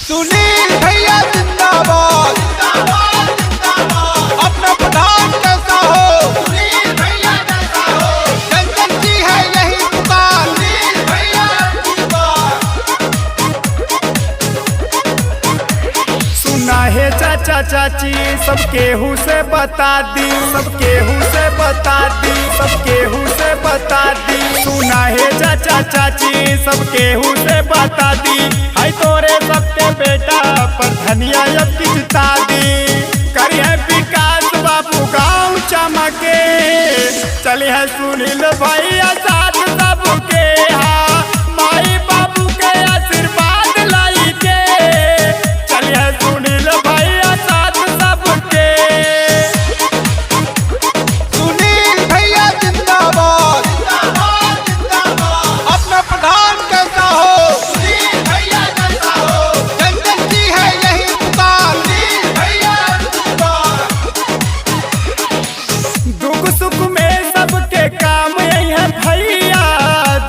सुनील भैया जिंदाबाद जिंदाबाद जिंदाबाद। अपना प्रधान कैसा हो सुनील भैया जैसा हो। जन जन की है यही पुकार सुनील भैया पुकार। सुना है चाचा चाची सबके हु से बता दी, सबके हु से बता दी, सबके हु से बता दी। सुना है चाचा चाची सबके हु से बता दी। हाय तोरे सबके बेटा पर धनिया अब की जिता दी। करी है विकास बाबू गाँव चमके, चली है सुनील भैया साथ सबके। हाँ माई बाबू के आशीर्वाद लाई के, चली है सुनील भैया साथ सबके। सुनील भैया जिंदाबाद जिंदाबाद जिंदाबाद। अपना प्रधान कैसा हो सुनील भैया जैसा हो। जन जन की है यही पुकार सुनील भैया पुकार। दुख सुख में सबके काम यही है भैया,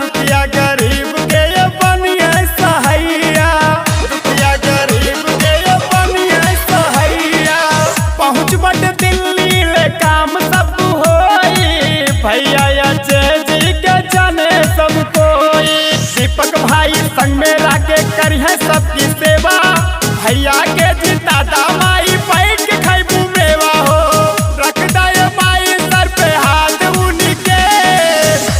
दुखिया गरीब के ये बनिए सहैया, दुखिया गरीब के ये बनिए सहैया। पहुँच बट दिल्ली ले काम सब होई, भैया या जी के जाने सब कोई। दीपक भाई संग में लाके करी है सबकी सेवा, भैया के जिता दामाई बैठ के खैबू मेवा हो। रख दे माई सर पे हाथ उनके,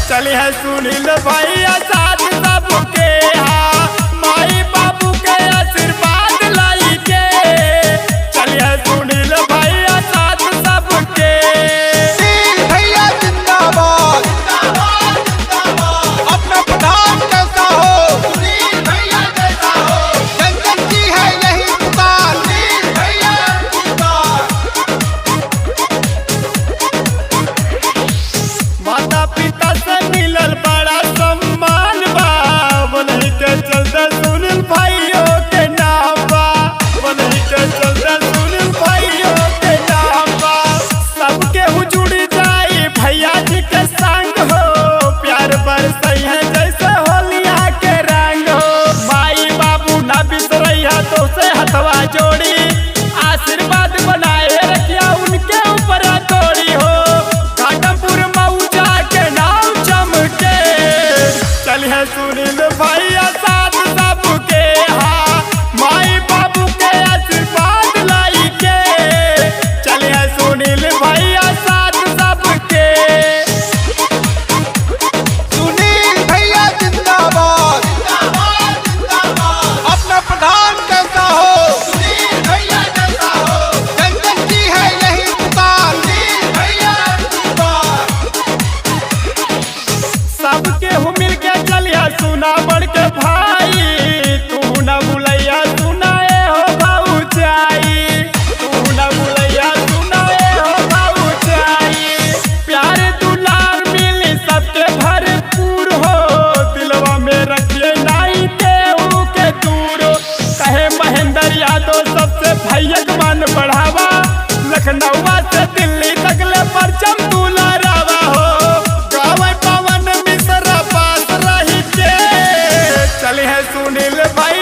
चली है सुनील भैया साथ सबके। हाँ माई बाबू के आशीर्वाद लाई के, चली है सुनील भैया साथ सबके। सुनील भैया जिंदाबाद जिंदाबाद जिंदाबाद। अपना प्रधान कैसा हो सुनील भैया जैसा हो। जन जन की है यही पुकार सुनील भैया पुकार। माता पिता से मिलल बड़ा सम्मान बा, वही के चलते सुनील भाइयों के नाम बा, वही के चलते सुनील भाइयों के नाम बा। सबके हुजूरी जाई भैया जी के संग हो, प्यार बरसई है जैसे होलिया के रंग हो। माई बाबू ना बिसरैया तो से हथवा जोड़ी, आशीर्वाद बनाए रखिया उनके ऊपर तोड़ी हो। घाटमपुर मऊजा के नाम चमके, चली है सुनील भैया साथ सबके। हाँ माई बाबू के आशीर्वाद लाई के, चली है सुनील भैया साथ सबके। सुनील भैया जिंदाबाद जिंदाबाद जिंदाबाद। अपना प्रधान कैसा हो सुनील भैया जैसा हो। जन जन की है यही पुकार सुनील भैया पुकार। सबके हु मिल के चलिया सुना बढ़ के भाई, तू न बुलैया सुनाए हो भाऊ चाई, तू न बुलैया सुनाए हो भाऊ चाई। प्यार दुलार मिली सबके भरपूर हो, दिलवा में रखिए नाई केहू के दूर। कहे महेंद्र यादव सबसे भैया मन बढ़ावा, लखनऊ से दिल्ली तक ले परचम दुलारावा हो। गाँव पवन मिश्रा पास रही के, चले है सुनील भाई